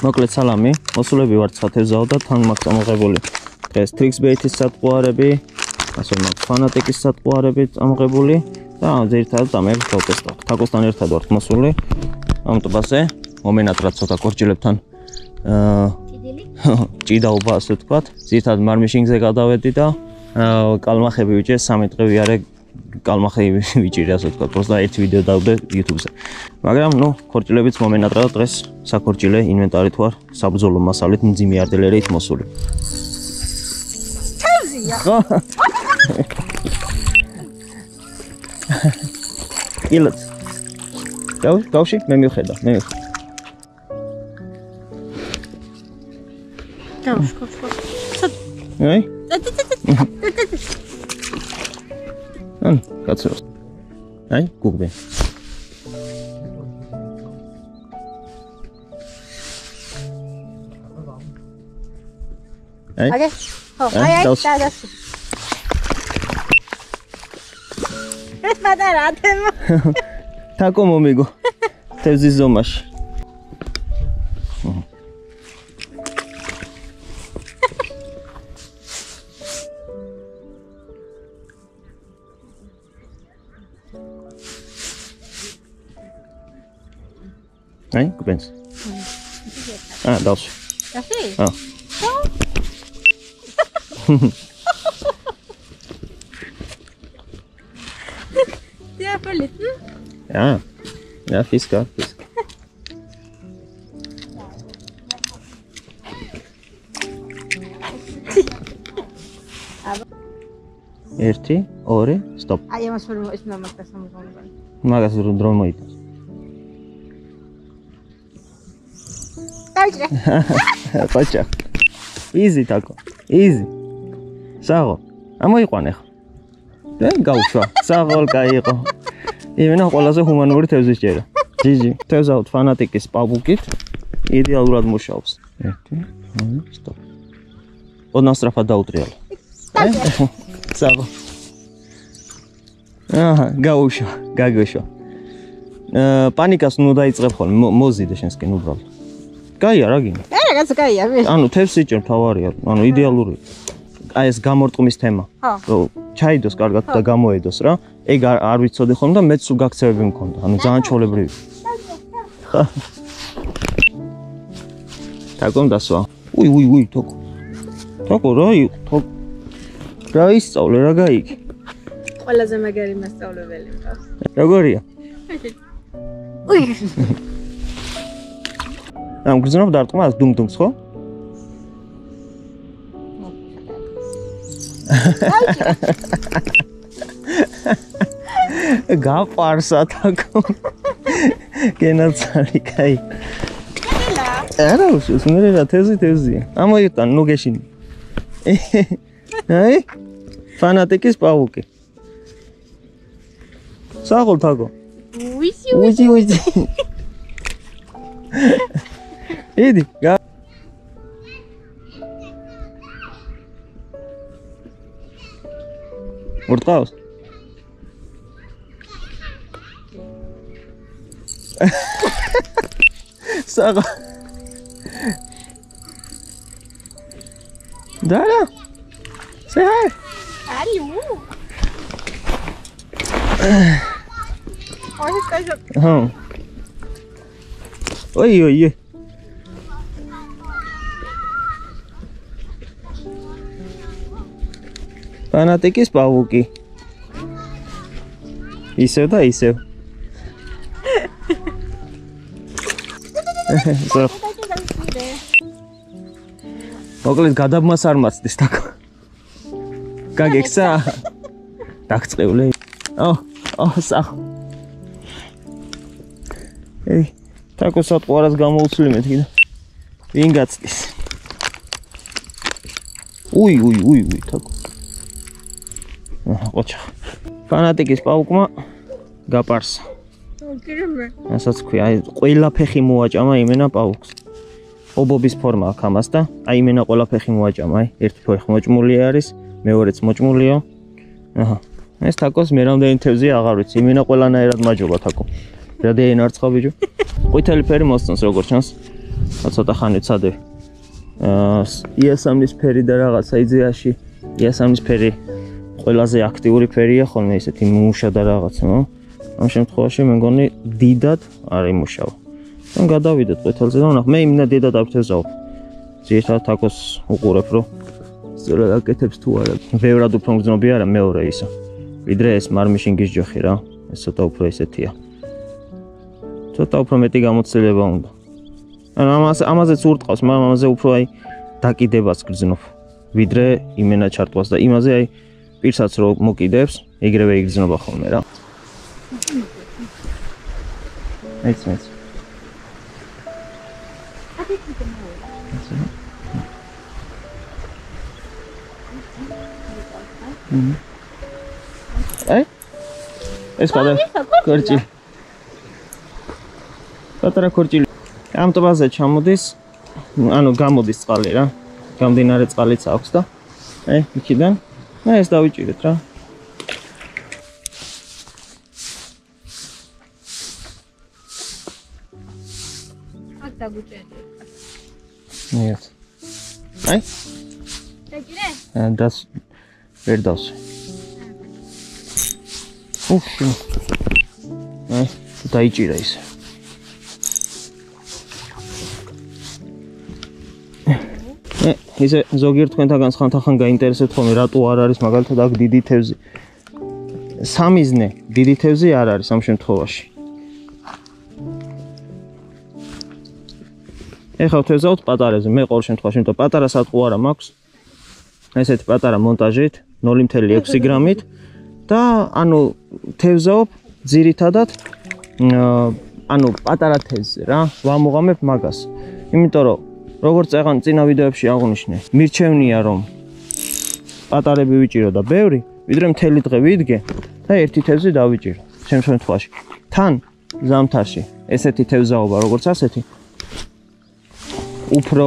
მოკლედ სალამი, მოსულები ვართ სათევზაო და თან მაქვს ამოღებული დღეს Trixbait-ის სატყუარები, ასე მაქვს Fanatec-ის სატყუარები ამოღებული და ძირითადად ამებს დავტესტავთ. თაკოსთან ერთად ვართ მოსული ამ ტბაზე, მომენატრად ცოტა კორჭილებთან ჭიდაობა ასე ვთქვათ. ძირითადად მარმიშინგზე გადავედი და კალმახები ვიჭე 3 დღე ვიარე კალმახები ვიჭირე ასე ვთქვათ. პროსტა ერთ ვიდეო დავდე YouTube-ზე. მაგრამ ქორჭილებიც მომენატრად დღეს საქორჭილე ინვენტარით ვარ საბრძოლო მასალით მძიმე არტილერიით მოსული. ხო? ილოც. გავში, მე მივხედა, მე მივხედა. გავში. აი? კაცო. აი, გუგბე. აი? აგე. ხო, აი, დაასი. ეს პატარა თემა. თაკო მომიგო. თევზის ზომაში. აი, გბენს. დავში. დავში? ხო. Ja, verlitten? Ja, Fiska. ერთი, ორი, სტოპ. აი, ამას ვერ ის უნდა მაგას ამოღებული. მაგას დრო მოიტანს. დავჭრე. ყოჩა. Easy თაკო. Easy. საღო. ამოიყვანე ხო. და გავშვა. საღოლ კაიყო. იმენა ყველაზე ჰუმანური თევზის ჭერა. ჯიჯი. თევზავთ Fanatec-ის პაბუკით. იდეალურად მუშაობს. ერთი, ორი, სტოპ. ოდნავ დაუტრიალე. საღო. გავუშვა, გაგეშვა. პანიკას ნუ დაიწყებ ხოლმე, მოზიდე შენსკენ უბრალოდ. კაია რა გინდა? რაღაც კაია. ანუ თევზს სიჭერ თავარია, ანუ იდეალური. აი ეს გამორტყმის თემა. ხო. ჩაიდოს კარგად და გამოედოს რა. ეგ არ ვიცოდი ხოლმე და მეც სულ გაქცევები მქონდა. ანუ ძალიან ჩოლებრივი. ხა. თაკომ დასვა. უი, თოკო. თოკო რა იყო? თოკო. რა ისწავლე, რა გაიგე? ყველაზე მაგარი მასწავლებელი მყავს. როგორია? უი. ამ გრძნობ დარტყმას დუმ-დუმს ხო? გაფარსა თაკო. გენაცალი კაი. არა უშოს მე რა თევზია. ამოიტან ნუ გეშინი. აი? Fanatec-ის პავუკი. საღოლ თაკო. უი. იდი, გა. მორტყავს? საღო. დარა. Say hi. Алло. Ой, скажи. Ой. Fanatec-ის პავუკი. ისევ და ისევ. მოკლედ გადაბმას არ მაცდის თაკო. გაგექცა? დაგწყევლე. საღო. ეი, თაკო სატყუარას გამოუცლი მეთქი და ვინ გაცდის? უი, თაკო. ყოჩა. Fanatec-ის პავუკმა გაპარსა. კირმე. ასაც ქვია, აი ყველა ფეხი მოაჭამა იმენა პავუკს. ობობის ფორმა აქვს ამას და აი იმენა ყველა ფეხი მოაჭამა, აი ერთი ფეხი მოჭმული არის, მეორეც მოჭმულიო. ეს თაკოს მე რამდენი თევზია აღარ ვიცი, იმენა ყველანაირად მაჯობა თაკო. რადეინ არცხა ბიჭო. ყვითელი ფერი მოსწონს როგორც ჩანს. ცოტა ხანი ვცადები. იასამნის ფერი და რაღაცა იდეაში იასამნის ფერი ყველაზე აქტიური ფერია ხოლმე ისეთი მუშა და რაღაცა, ამ შემთხვევაში მე მგონი დიდად არ იმუშავა. ან გადავიდეთ ყვითელზე და ნახე მე იმენა დიდად ავთევზავ. ძირითადად თაკოს უყურებ რომ სწორად აკეთებს თუ არა. ბევრად უფრო მგრძნობი არა მეორე ისა. ვიდრე ეს მარმიშინგის ჯოხი რა. ეს ცოტა უფრო ისეთია. ცოტა უფრო მეტი გამოცდილება უნდა. ანუ ამაზეც ურტყავს, მაგრამ ამაზე უფრო აი დაკიდებას გრძნობ. ვიდრე იმენა ჩარტვას და იმაზე აი პირსაც რო მოკიდებს, იგრევე იგრძნობა ხოლმე რა. ეც აი ეს გადა ქორჭი პატარა ქორჭი ამ ტბაზე ჩამოდის ანუ გამოდის წყალი რა გამდინარე წყალიც აქვს და აი იქიდან ეს დავიჭირეთ რა აქ დაგუჭერდი ნიეთ აი დაჭირე das ვერ დავსვი უშ აი დაიჭირა ის ისე ზოგიერთ თქვენთაგან ხან გაინტერესებთ ხოლმე რატო არ არის მაგალითად აქ დიდი თევზი სამიზნე დიდი თევზი არ არის ამ შემთხვევაში ეხლა თევზავთ პატარაზე მე ყოველ შემთხვევაში იმიტომ პატარა სატყუ არა მაქვს ესეთი პატარა მონტაჟით 0.6 გრამით და ანუ თევზაობ ძირითადად ანუ პატარა თევზზე რა ვამოღამებ მაგას იმიტომ რომ როგორც წეგან წინა ვიდეოებში აღვნიშნე მირჩევნია რომ პატარები ვიჭირო და ბევრი ვიდრე მთელი დღე ვიდგე და ერთი თევზი დავიჭირო ჩემ შემთხვევაში თან ზამთარში ესეთი თევზაობა როგორც ასეთი უფრო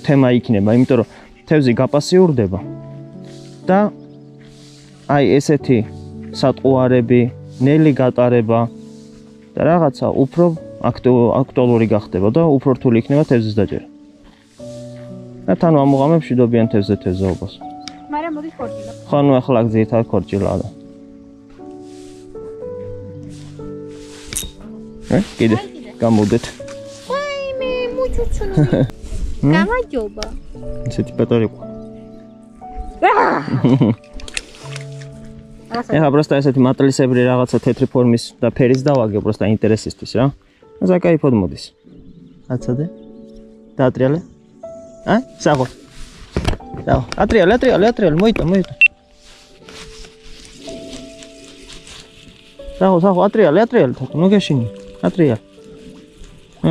თემა იქნება იმიტომ რომ თევზი გაპასიურდება და აი ესეთი სატყუარები ნელი გატარება და რაღაცა უფრო აქტუალური გახდება და უფრო რთული იქნება თევზის დაჭერა და თან ამოღამებ მშვიდობიან თევზაობას მაგრამ მოდი ხორჭილა ხო ნუ ახლა გზითად ხორჭილაა და კიდე გამოდეთ ვაიმე მუჩუჩუნი გამარჯობა ესეთი პატარა იყო ეხლა просто ესეთი მატლისებრი რაღაცა თეთრი ფორმის და ფერის დავაგე просто ინტერესისთვის რა ზაკაიფოდ მოდის აცადე დაატრიალე აი საღო ატრიალე მოიტო საღო ატრიალე თქო ნუ გეშინი ატრიალე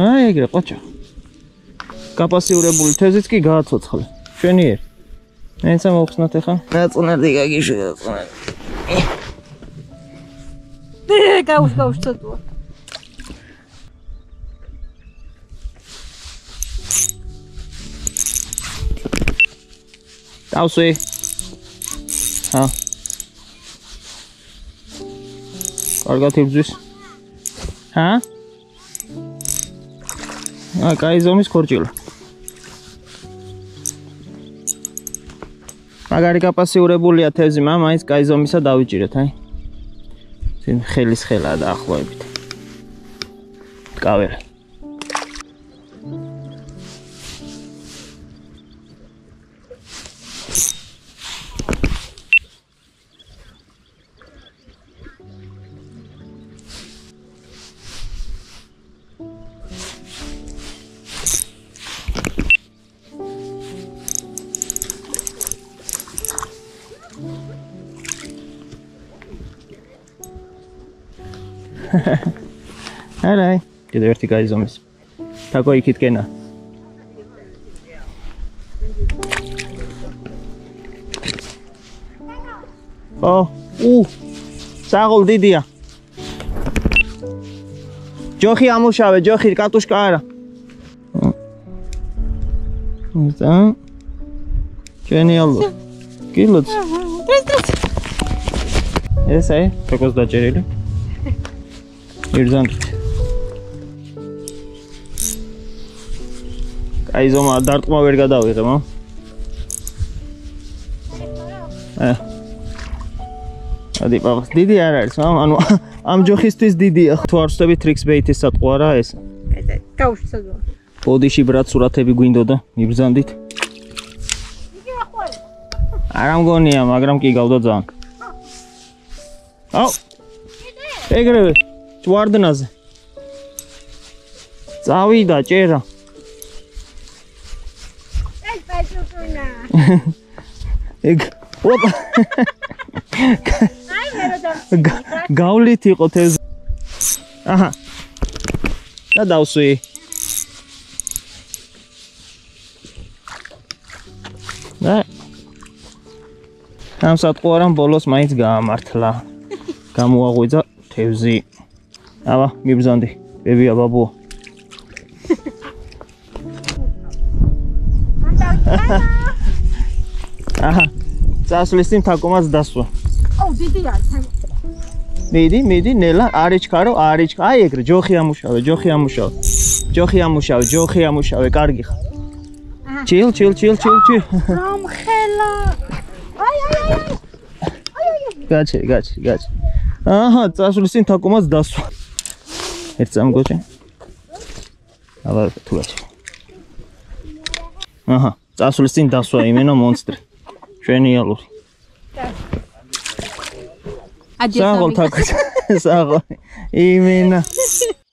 აი ეგრე ყოჩა კაპასიურებული თეზიც კი გააცოცხლე ჩვენიერ მეცა მოვხსნათ ახლა ნაწუნერდი გაგიშვი გაუშ ცოტა დავსვი ჰა კარგად იბძვის ჰა კაი ზომის ქორჭილა მაგარი კაპასიურებულია თევზი მაინც კაი ზომისა დავიჭირეთ აი წინ ხელის ხელა დაახლოებით კაველა Alright, კიდევ ერთი კაი ზომის. თაკო იქით კენა. საღოლ დიდია. ჯოხი ამუშავე, ჯოხი კატუშკა არა. და გენიალო. კილოც. ეს აი, თაკოს დაჭერილი. ირზანდით. აი ზომა დარტყმა ვერ გადავიღებ, ადი პაპა, დიდი არ არის, ანუ ამ ჯოხისთვის დიდია. თუ არ ვსწრები ტრიქს ბეითის სატყვა არა ეს. გავშცადო. ბოდიში ბრატ სურათები გვინდოდა, მიბრძანდით. არა მგონია, მაგრამ კი გავდა ძალიან. აუ. ეგრევე, ჯვარდნაზე. წავიდა ჭერა. ეს პაჭუკუნა. ეგ ოპა. აი მე რომ გავლით იყო თევზი. აჰა. და დავსვი. და ამ სატყუარამ ბოლოს მაინც გაამართლა. გამოაღვიძა თევზი. აბა, მიბრძანდი. ბებია ბაბუა. აჰა. წასვლის წინ თაკომაც დასვა. აუ დიდი არის. მიდი, ნელა, არეჩქარო, აი ეგრე, ჯოხი ამუშავე. ჯოხი ამუშავე, კარგი ხარ. ჩილ. რომხელა. აი. გაჩი. აჰა, წასვლის წინ თაკომაც დასვა. ერთ წამგოჭე. აბა თუ გაჩი. აჰა, წასვლის წინ დასვა იმენო მონსტრი. ჟენიალური. საღოლ თაკოჭე. იმენა.